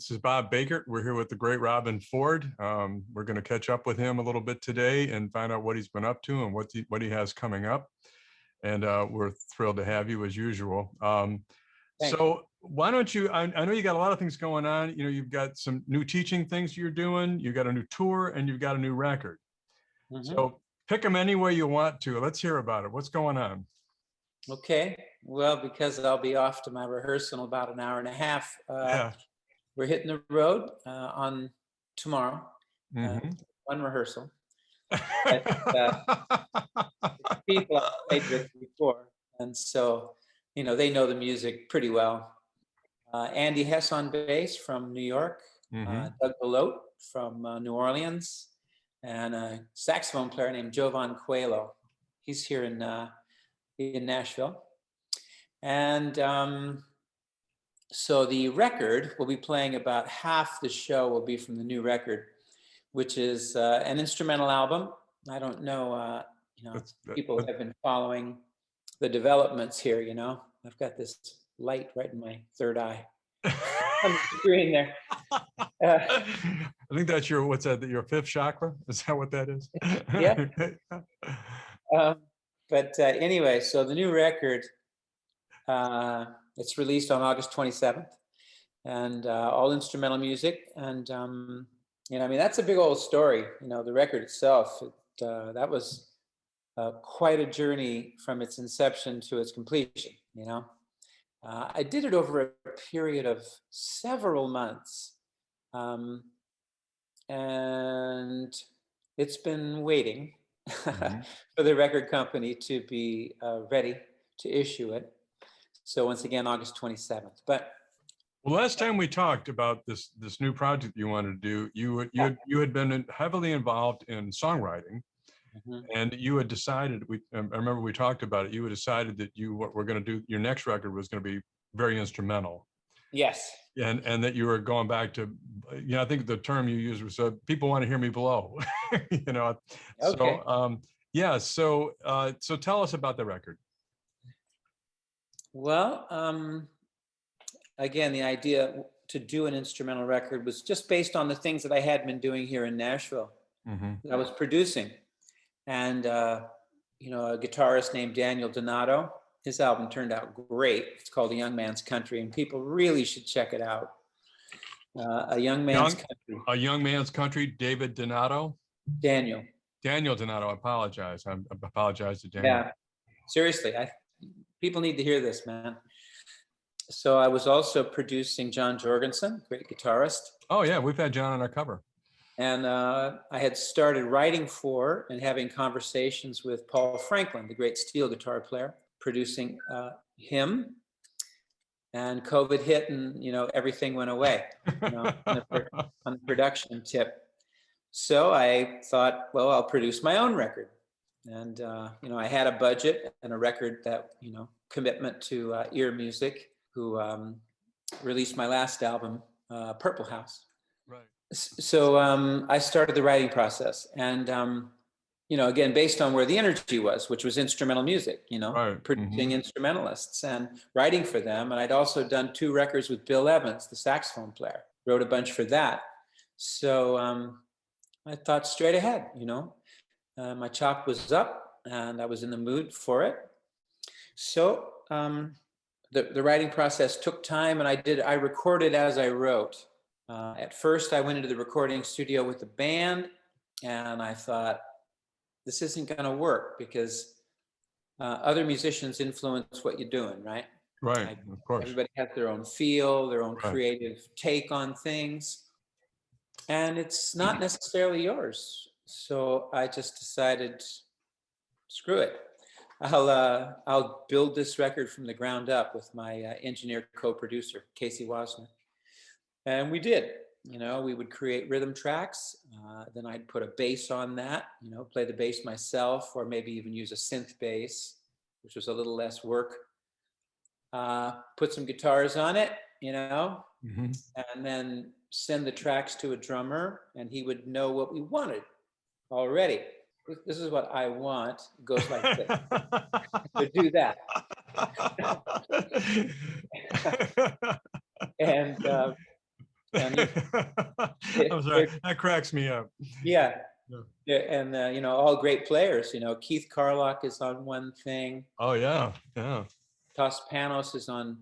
This is Bob Bakert. We're here with the great Robben Ford. We're going to catch up with him a little bit today and find out what he's been up to and what he has coming up. And we're thrilled to have you as usual. So why don't you, I know you got a lot of things going on. You know, you've got some new teaching things you're doing. You've got a new tour and you've got a new record. So pick them any way you want to. Let's hear about it. What's going on? Okay. Well, because I'll be off to my rehearsal in about an hour and a half. We're hitting the road on tomorrow. One rehearsal. People I've played with before, and so they know the music pretty well. Andy Hess on bass from New York, Doug Belote from New Orleans, and a saxophone player named Jovan Coelho. He's here in Nashville, and so the record we'll be playing, about half the show will be from the new record, which is an instrumental album. I don't know, people have been following the developments here. I've got this light right in my third eye on the screen there. I think that's your fifth chakra. Is that what that is? Yeah. But anyway, so the new record, it's released on August 27th, and all instrumental music. And, that's a big old story. The record itself, that was quite a journey from its inception to its completion. I did it over a period of several months. And it's been waiting for the record company to be ready to issue it. So once again, August 27th. But last time we talked about this new project you wanted to do, you had been heavily involved in songwriting, and you had decided. I remember we talked about it. You had decided that what we're going to do. Your next record was going to be very instrumental. Yes. And that you were going back to, I think the term you used was people want to hear me blow. Okay. So tell us about the record. Well, again, the idea to do an instrumental record was just based on the things that I had been doing here in Nashville. That I was producing. And, a guitarist named Daniel Donato, his album turned out great. It's called A Young Man's Country, and people really should check it out. A Young Man's Country. A Young Man's Country, David Donato? Daniel Donato, I apologize. I apologize to Daniel. Yeah, seriously, people need to hear this, man. So I was also producing John Jorgensen, great guitarist. Oh yeah, we've had John on our cover. And I had started writing for and having conversations with Paul Franklin, the great steel guitar player, producing him. And COVID hit, and everything went away on the production tip. So I thought, well, I'll produce my own record. And I had a budget and a record that commitment to Ear Music, who released my last album, Purple House. Right. So I started the writing process, and again, based on where the energy was, which was instrumental music, producing instrumentalists and writing for them. And I'd also done 2 records with Bill Evans, the saxophone player, wrote a bunch for that. So I thought straight ahead, my chop was up and I was in the mood for it. So the writing process took time, and I recorded as I wrote. At first, I went into the recording studio with the band, and I thought, this isn't going to work because other musicians influence what you're doing, right? Right, of course. Everybody has their own feel, their own creative take on things, and it's not necessarily yours. So I just decided, screw it. I'll build this record from the ground up with my engineer co-producer, Casey Wasner. And we did. We would create rhythm tracks. Then I'd put a bass on that, play the bass myself, or maybe even use a synth bass, which was a little less work. Put some guitars on it, and then send the tracks to a drummer, and he would know what we wanted already. This is what I want. It goes like this. So do that. And And I'm sorry, that cracks me up. yeah, Yeah. and all great players. Keith Carlock is on one thing. Oh yeah, yeah. Tos Panos is on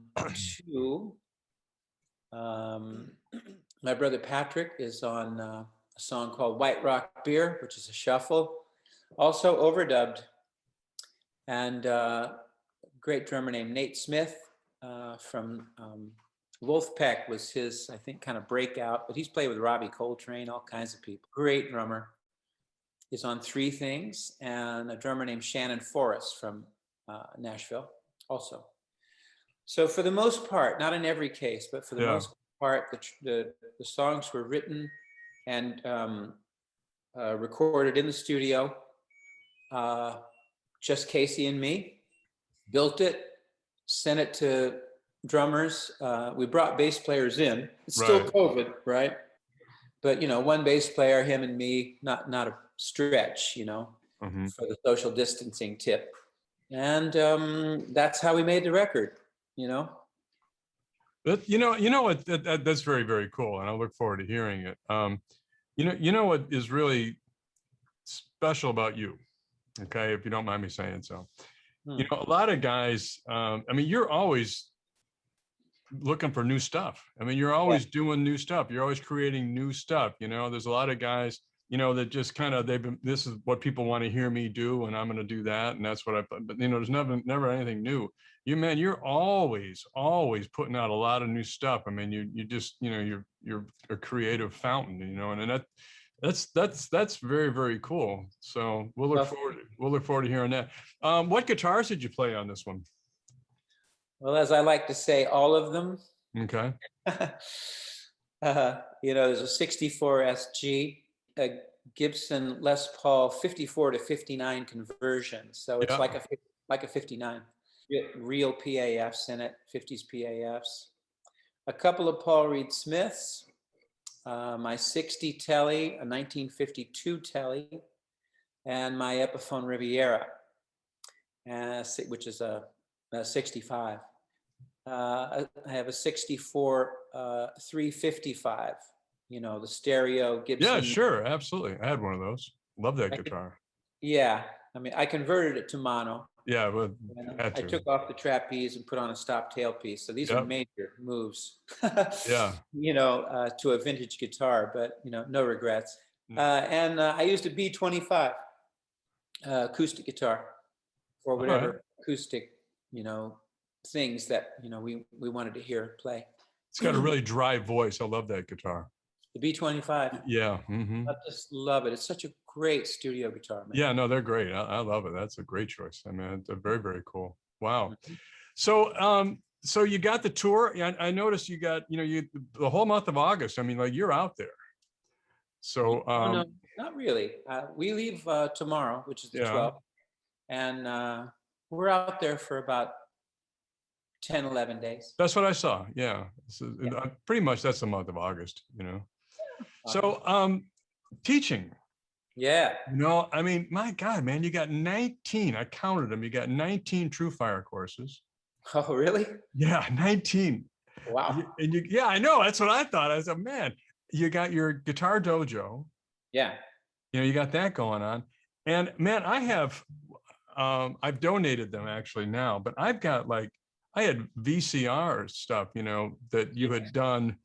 two. My brother Patrick is on a song called White Rock Beer, which is a shuffle, also overdubbed. And great drummer named Nate Smith from Wolfpack was his, I think, kind of breakout, but he's played with Robbie Coltrane, all kinds of people. Great drummer. Is on three things, and a drummer named Shannon Forrest from Nashville also. So for the most part, not in every case, but for the most part, the songs were written and recorded in the studio. Just Casey and me built it, sent it to drummers. We brought bass players in. It's still COVID, right? But one bass player, him and me, not a stretch, for the social distancing tip. And that's how we made the record, But what, that's very, very cool, and I look forward to hearing it. You know what is really special about you, okay, if you don't mind me saying so. A lot of guys, I mean, you're always looking for new stuff. I mean, you're always doing new stuff. You're always creating new stuff. There's a lot of guys, that just kind of, this is what people want to hear me do, and I'm going to do that. And that's what but there's never anything new. You're always putting out a lot of new stuff. I mean, you just, you're a creative fountain, and that's very, very cool. So we'll look forward to hearing that. What guitars did you play on this one? Well, as I like to say, all of them. Okay. There's a 64 SG, a Gibson Les Paul 54 to 59 conversion. So it's like a 59. Real PAFs in it, 50s PAFs. A couple of Paul Reed Smiths, my 60 Telly, a 1952 Telly, and my Epiphone Riviera, which is a 65. I have a 64 355, the stereo Gibson. Yeah, sure, absolutely. I had one of those. Love that guitar. I mean, I converted it to mono. Yeah, but I took off the trapeze and put on a stop tailpiece. So these are major moves. Yeah. To a vintage guitar, but no regrets. And I used a B25 acoustic guitar for whatever acoustic, things that we wanted to hear play. It's got a really dry voice. I love that guitar. The B25. Yeah. I just love it. It's such a great studio guitar, man. Yeah, no, they're great. I love it. That's a great choice. I mean, it's very, very cool. Wow. So so you got the tour. I noticed you got, the whole month of August. I mean, like, you're out there. So no, not really. We leave tomorrow, which is the 12th, and we're out there for about 10, 11 days. That's what I saw. Yeah. Pretty much that's the month of August, So teaching. Yeah. I mean, my God, man, you got 19. I counted them. You got 19 True Fire courses. Oh, really? Yeah, 19. Wow. And yeah, I know. That's what I thought. I said, man, you got your guitar dojo. Yeah. You got that going on. And man, I've donated them actually now, but I've got I had VCR stuff, that you had done,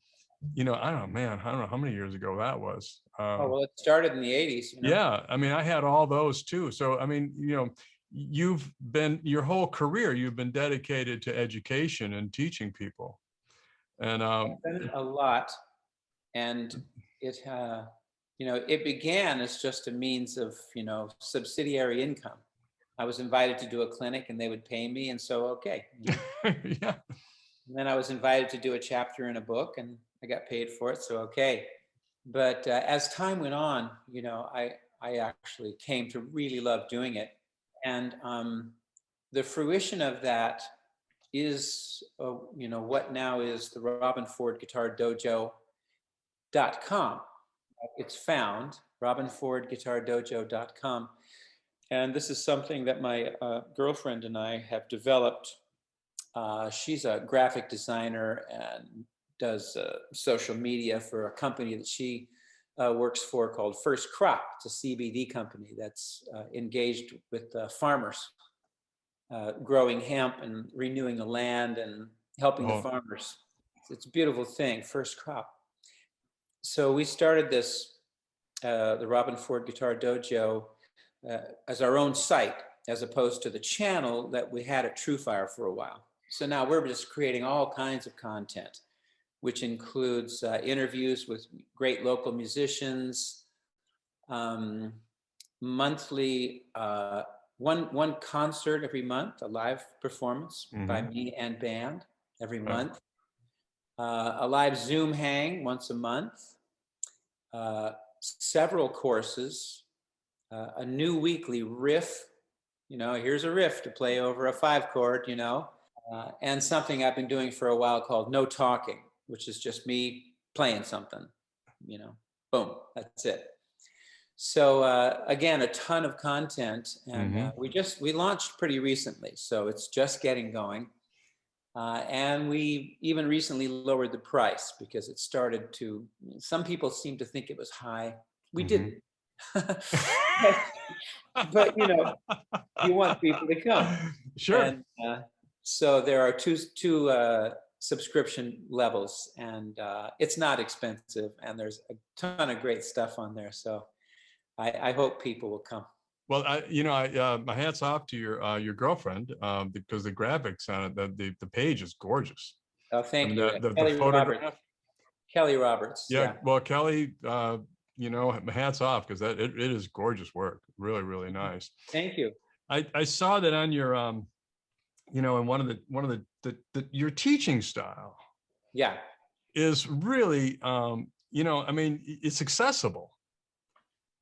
I don't know, man, I don't know how many years ago that was. Well, it started in the 80s. Yeah. I mean, I had all those too. So, I mean, you've been, your whole career, you've been dedicated to education and teaching people. And a lot. And it, it began as just a means of, subsidiary income. I was invited to do a clinic and they would pay me. And so, okay. Yeah. And then I was invited to do a chapter in a book and I got paid for it. So, okay. But as time went on, I actually came to really love doing it. And the fruition of that is, what now is the Robben Ford Guitar Dojo.com. It's found, robbenfordguitardojo.com. And this is something that my girlfriend and I have developed. She's a graphic designer and does social media for a company that she works for called First Crop. It's a CBD company that's engaged with farmers, growing hemp and renewing the land and helping the farmers. It's a beautiful thing, First Crop. So we started this, the Robben Ford Guitar Dojo, as our own site, as opposed to the channel that we had at TrueFire for a while. So now we're just creating all kinds of content, which includes interviews with great local musicians, monthly, one concert every month, a live performance by me and band every month, a live Zoom hang once a month, several courses, a new weekly riff. Here's a riff to play over a 5-chord, and something I've been doing for a while called No Talking, which is just me playing something, boom, that's it. So again, a ton of content, and we launched pretty recently, so it's just getting going. And we even recently lowered the price because it started to, some people seem to think it was high. We didn't. But you want people to come. Sure. And so there are two subscription levels, and it's not expensive, and there's a ton of great stuff on there. So I hope people will come. Well, my hat's off to your girlfriend, because the graphics on it, the page is gorgeous. Oh, thank you. The Kelly photograph. Roberts. Kelly Roberts. Yeah. Well, Kelly, hats off, because it is gorgeous work. Really, really nice. Thank you. I saw that on your, in one of the your teaching style. Yeah. Is really, it's accessible.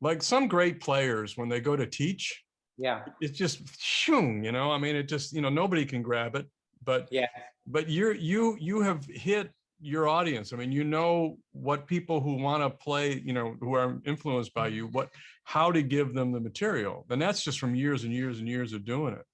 Like some great players, when they go to teach, it's just shoom, it just, nobody can grab it, but you have hit your audience. What people who want to play, who are influenced by you, how to give them the material. And that's just from years and years and years of doing it.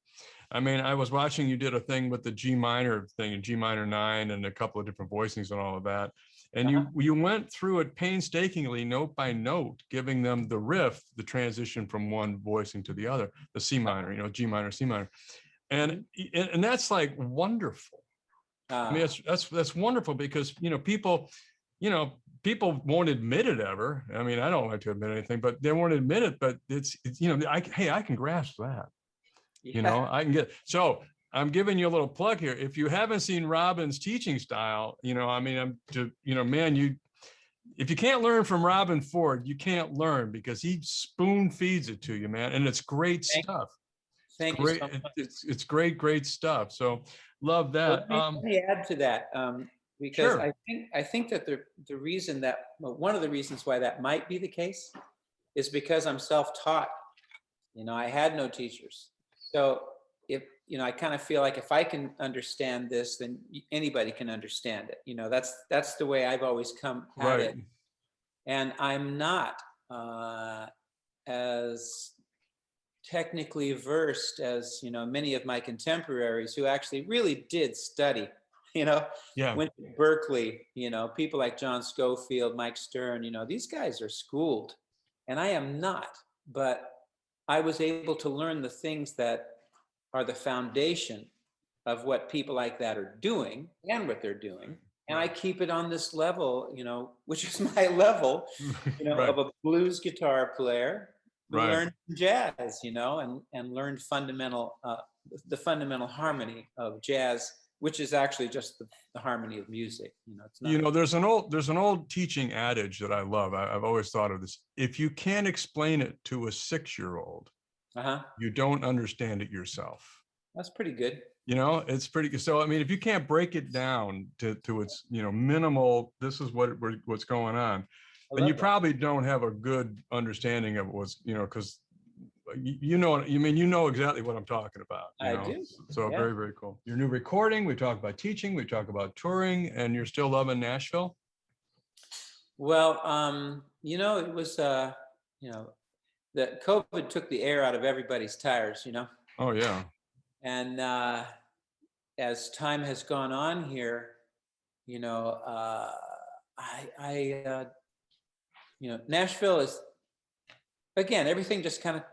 I was watching, you did a thing with the G minor thing, and G minor 9, and a couple of different voicings and all of that. And you went through it painstakingly, note by note, giving them the riff, the transition from one voicing to the other, the C minor, G minor, C minor. And that's like wonderful. That's wonderful, because, people won't admit it ever. I don't like to admit anything, but they won't admit it, but it's I can grasp that. I can get, so I'm giving you a little plug here. If you haven't seen Robben's teaching style, if you can't learn from Robben Ford, you can't learn, because he spoon feeds it to you, man. And it's great stuff. Thank you so much. It's great stuff. So love that. Let me add to that, because sure. I think that the reason that, one of the reasons why that might be the case is because I'm self-taught. I had no teachers. So if, I kind of feel like if I can understand this, then anybody can understand it. That's the way I've always come at it. And I'm not as technically versed as, many of my contemporaries who actually really did study, went to Berkeley, people like John Schofield, Mike Stern, these guys are schooled, and I am not, but I was able to learn the things that are the foundation of what people like that are doing and what they're doing. And I keep it on this level, which is my level, of a blues guitar player who learned jazz, and learned the fundamental harmony of jazz, which is actually just the harmony of music. It's not, there's an old teaching adage that I love. I've always thought of this. If you can't explain it to a 6-year-old, you don't understand it yourself. That's pretty good. It's pretty good. So, if you can't break it down to its, minimal, this is what's going on, then you probably don't have a good understanding of what's, because you know exactly what I'm talking about. I do. So very, very cool. Your new recording, we talk about teaching, we talk about touring, and you're still loving Nashville? Well, it was, that COVID took the air out of everybody's tires, Oh, yeah. And as time has gone on here, you know, Nashville is, again, everything just kind of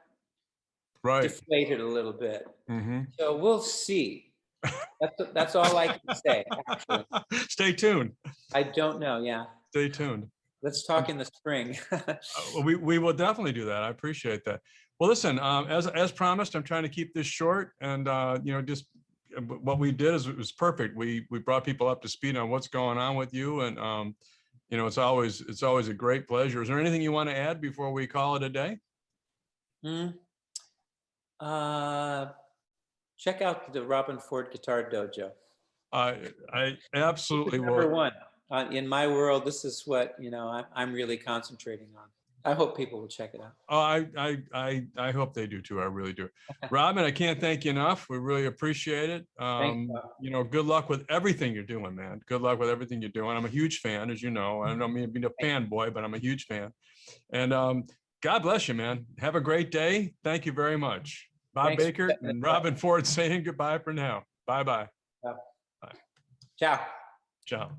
Right. deflated a little bit. Mm-hmm. So we'll see. That's all I can say, actually. Stay tuned. I don't know. Yeah. Stay tuned. Let's talk in the spring. We will definitely do that. I appreciate that. Well, listen, as promised, I'm trying to keep this short, and just what we did is it was perfect. We brought people up to speed on what's going on with you, and it's always a great pleasure. Is there anything you want to add before we call it a day? Check out the Robben Ford Guitar Dojo. I absolutely will. Number one in my world. This is what I'm really concentrating on. I hope people will check it out. Oh, I hope they do too. I really do. Robben, I can't thank you enough. We really appreciate it. Good luck with everything you're doing, man. Good luck with everything you're doing. I'm a huge fan, as you know. I don't mean being a fanboy, but I'm a huge fan. And God bless you, man. Have a great day. Thank you very much. Bob Bakert and Robben Ford saying goodbye for now. Bye-bye. Ciao. Ciao.